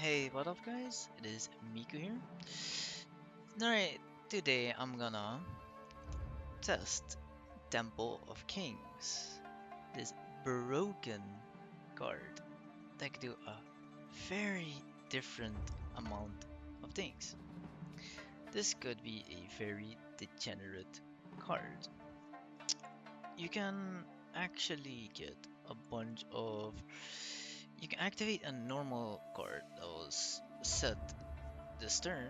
Hey, what up guys? It is Miku here. Alright, today I'm gonna test Temple of Kings. This broken card that can do a very different amount of things. This could be a very degenerate card. You can actually get a bunch of... You can activate a normal card that was set this turn.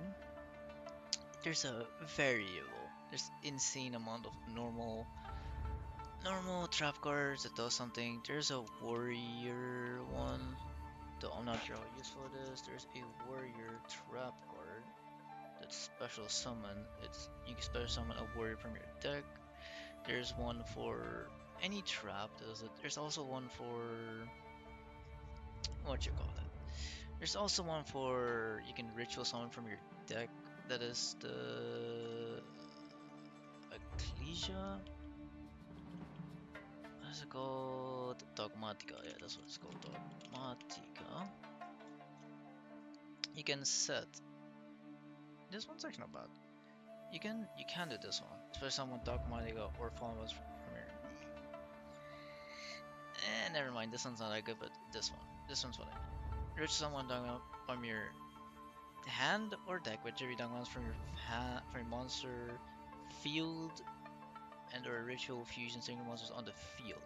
There's a variable. There's insane amount of normal trap cards that does something. There's a warrior one, though I'm not sure how useful it is. There's a warrior trap card that's special summon. You can special summon a warrior from your deck. There's one for any trap does it. There's also one for what you call it. There's also one for you can ritual summon from your deck. That is the Ecclesia. What is it called? Dogmatica. Yeah, that's what it's called. Dogmatica. You can set. This one's actually not bad. You can do this one. For someone Dogmatica or Fallen Ones from here. Never mind. This one's not that good, but this one. This one's what I mean. Rich someone Dogma from your hand or deck with Jerry Dogmas from your monster field and or ritual fusion single monsters on the field.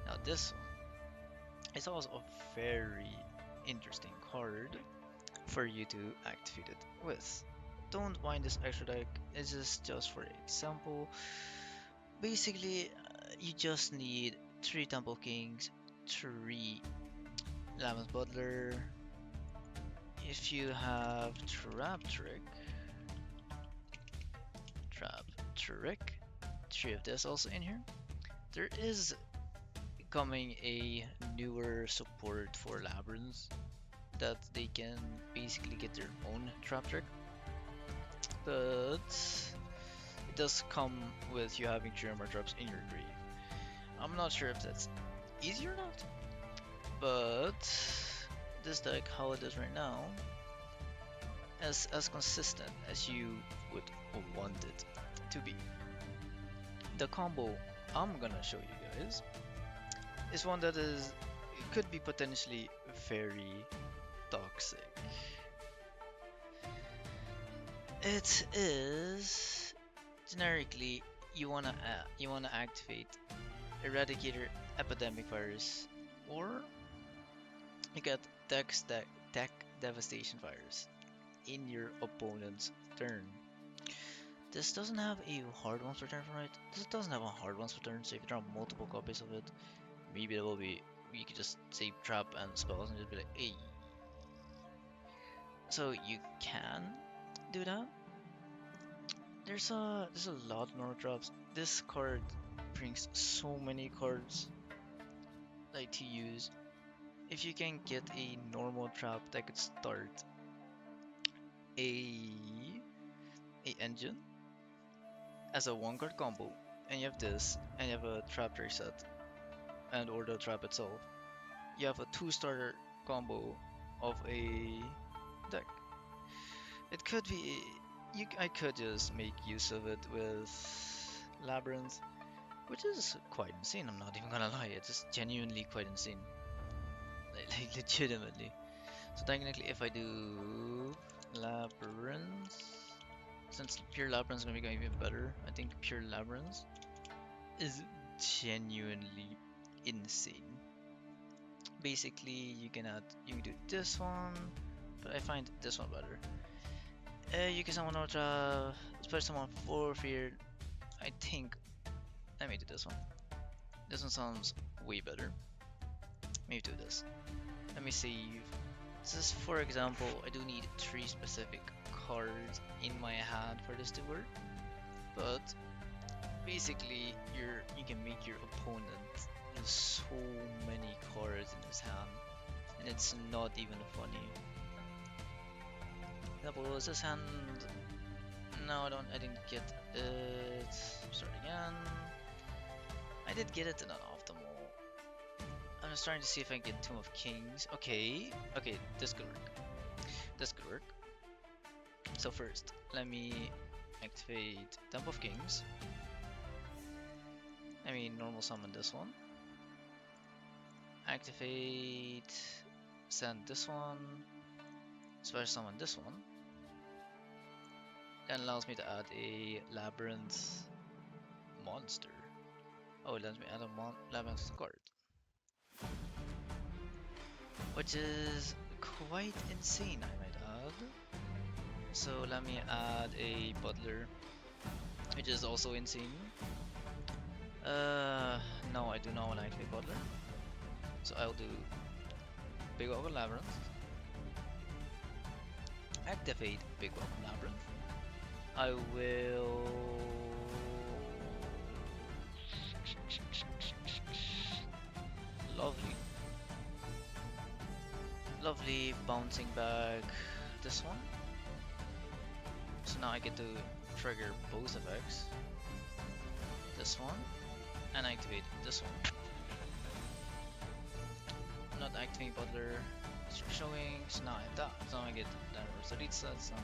Now this one is also a very interesting card for you to activate it with. Don't mind this extra deck, this is just for example. Basically, you just need 3 Temple Kings, 3 Labrynth Butler. If you have Trap Trick, 3 of this also in here. There is coming a newer support for Labrynth that they can basically get their own trap trick, but it does come with you having 3 or more traps in your grave. I'm not sure if that's easy or not, but this deck, how it is right now, as consistent as you would want it to be. The combo I'm gonna show you guys is one that could be potentially very toxic. It is generically you wanna activate Eradicator Epidemic Virus, or you get deck Devastation Virus in your opponent's turn. This doesn't have a hard ones return from it. This doesn't have a hard ones return, so if you draw multiple copies of it, maybe it will be you could just save trap and spells and just be like, hey. So you can do that. There's a lot more traps. This card brings so many cards like to use. If you can get a normal trap that could start a engine as a 1-card combo, and you have this, and you have a trap trick set, and or the trap itself, you have a 2-starter combo of a deck. It could be I could just make use of it with Labrynth, which is quite insane. I'm not even gonna lie, it's just genuinely quite insane, like legitimately. So technically, if I do Labrynth, since pure Labrynth is gonna be even better, I think pure Labrynth is genuinely insane. Basically, you can do this one, but I find this one better. You can summon Ultra, special summon 4 fear. I think let me do this one. This one sounds way better. Maybe do this. Let me save. This is, for example, I do need 3 specific cards in my hand for this to work, but basically you can make your opponent use so many cards in his hand, and it's not even funny. Example was this hand. No, I didn't get it. Start again. I did get it in an optimal. I'm just trying to see if I can get Tomb of Kings. Okay, okay, this could work. This could work. So first, let me activate Temple of Kings. I mean, normal summon this one. Activate, send this one, special summon this one. Then allows me to add a Labrynth monster. Oh, it lets me add a Labrynth card. Which is quite insane, I might add. So let me add a Butler, which is also insane. No, I do not want to activate Butler. So I'll do Big Welcome Labrynth. Activate Big Welcome Labrynth. I will... Lovely. Lovely bouncing back this one. So now I get to trigger both effects. This one. And activate this one. I'm not activating Butler. Showing, so now I have that. So now I get that Rosarita, that's not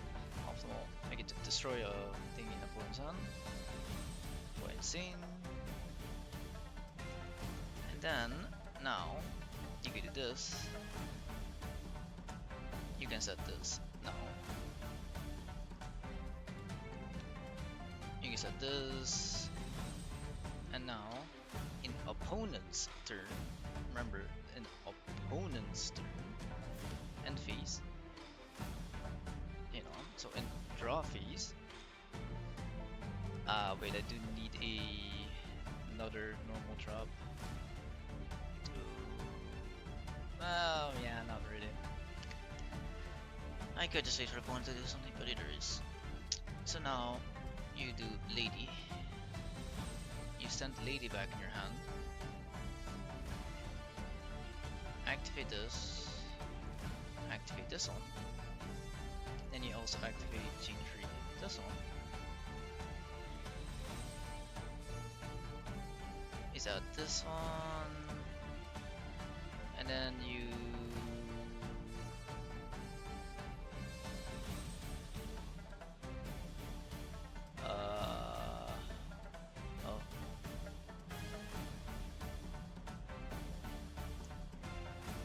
optimal. I get to destroy a thing in opponent's hand. Quite insane. And then, now, you can do this. You can set this now. You can set this. And now, in opponent's turn, remember, in opponent's turn, end phase, so in draw phase, wait, I do need another normal drop to, well, yeah, not really. I could just wait for opponent to do something, but it is. So now, you do Lady. You send Lady back in your hand. Activate this. Activate this one. Then you also activate Gene Tree. This one. Is that this one? And then you... Oh.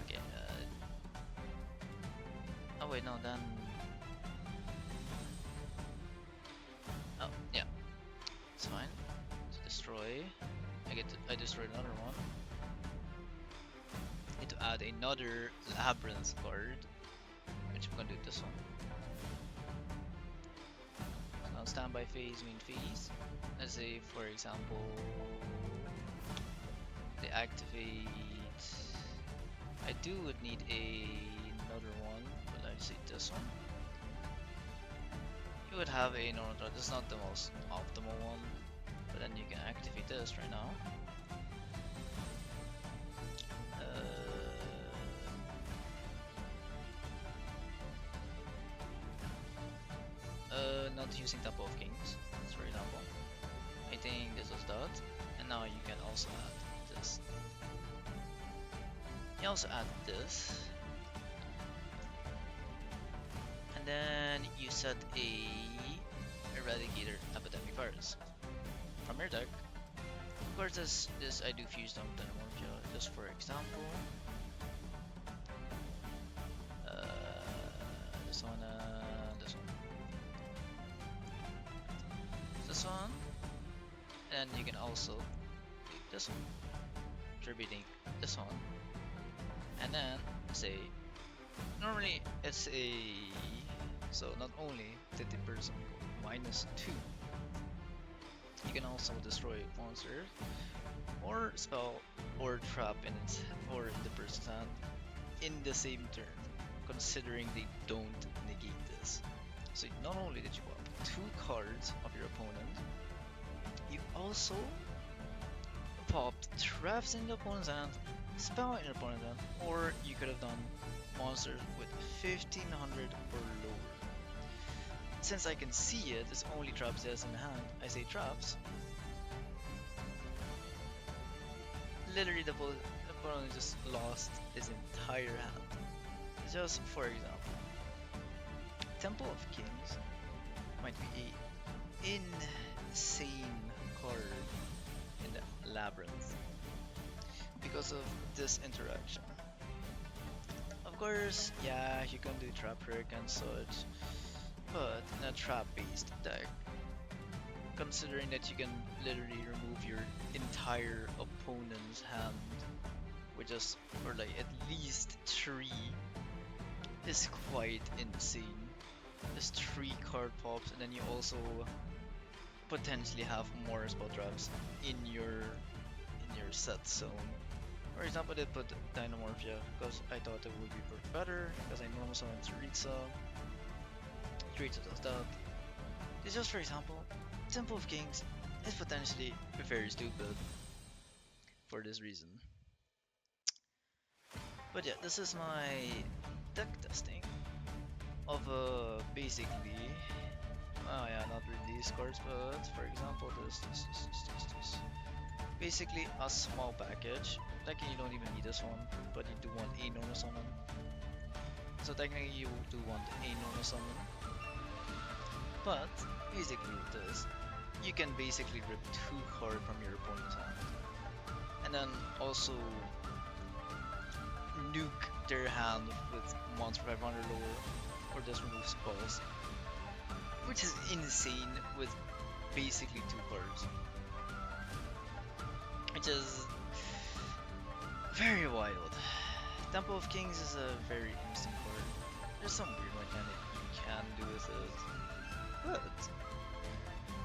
Okay, oh wait, no, then... Oh, yeah. It's fine. So destroy. I destroyed another one. Need to add another Labrynth card, which I'm gonna do this one. So now standby phase, main phase. Let's say, for example, they activate. I would need another one, but I'd say this one. You would have a normal draw. This is not the most optimal one, but then you can activate this right now. Not using Temple of Kings, for example. I think this was that, and now you can also add this. You also add this, and then you set a Eradicator Epidemic Virus from your deck. Of course, this I do fuse them with Anamorphia, just for example. This one, this one, and you can also do this one, attributing this one, and then say normally it's a, so not only did the person go -2, you can also destroy monster or spell or trap in its or in the person's hand in the same turn, considering they don't negate this. So not only did you pop 2 cards of your opponent, you also popped traps in the opponent's hand, spell in your opponent's hand, or you could have done monsters with 1500 or lower. Since I can see it, it's only traps that's in hand. I say traps. Literally the opponent just lost his entire hand. Just for example, Temple of Kings might be a insane card in the Labrynth because of this interaction. Of course, yeah, you can do trap trick and such, but in a trap based deck, considering that you can literally remove your entire opponent's hand with just, or like at least 3, is quite insane. There's 3 card pops, and then you also potentially have more spell traps in your set zone. For example, I put Dynamorphia because I thought it would be better because I normal summon Tritza. Tritza does that. It's just for example, Temple of Kings is potentially very stupid for this reason. But yeah, this is my deck testing of basically, oh yeah, not really these cards, but for example this. Basically a small package. Technically you don't even need this one, but you do want a normal summon. So technically you do want a normal summon. But basically with this, you can basically rip 2 cards from your opponent's hand. And then also nuke their hand with monster 500 lower, or just remove spells. Which is insane with basically 2 cards. Which is very wild. Temple of Kings is a very interesting card. There's some weird mechanic you can do with it. But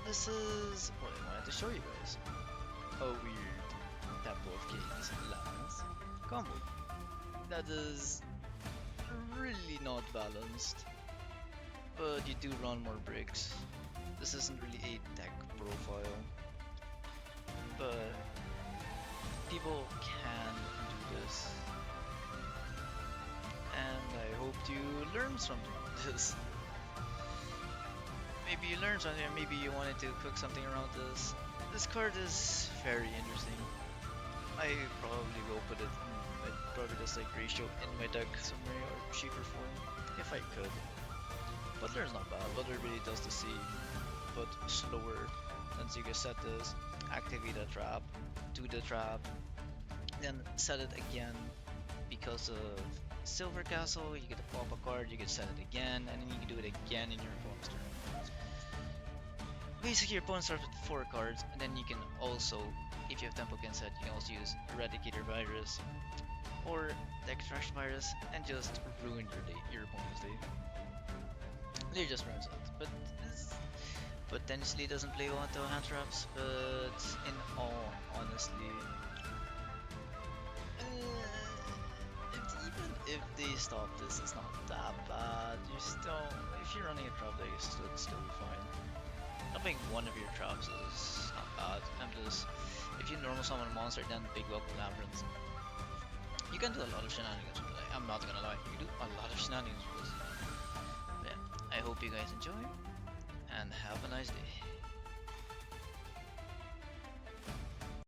this is what I wanted to show you guys. A weird Temple of Kings Labrynth combo. That is really not balanced. But you do run more bricks. This isn't really a deck profile. But people can do this. And I hope you learned something from this. Maybe you learned something, or maybe you wanted to cook something around this. This card is very interesting. I probably will put it in, probably just like ratio in my deck somewhere or cheaper form, if I could. Butler's not bad. Butler really does the same, but slower. Once you can set this, activate a trap, do the trap, then set it again. Because of Silver Castle, you get to pop a card, you can set it again, and then you can do it again in your opponent's turn. Basically, your opponent starts with 4 cards, and then you can also, if you have Temple Kin set, you can also use Eradicator Virus or Deck Trash Virus and just ruin your day, your opponent's day. They just ruins it, but this potentially doesn't play well into hand traps. But in all honesty, even if they stop this, it's not that bad. You still, if you're running a trap deck, it's still be fine. Stopping one of your traps is not bad. I'm just, if you normal summon a monster, then big welcome Labrynth. You can do a lot of shenanigans with it. I'm not gonna lie, you can do a lot of shenanigans with this. But yeah, I hope you guys enjoy, and have a nice day.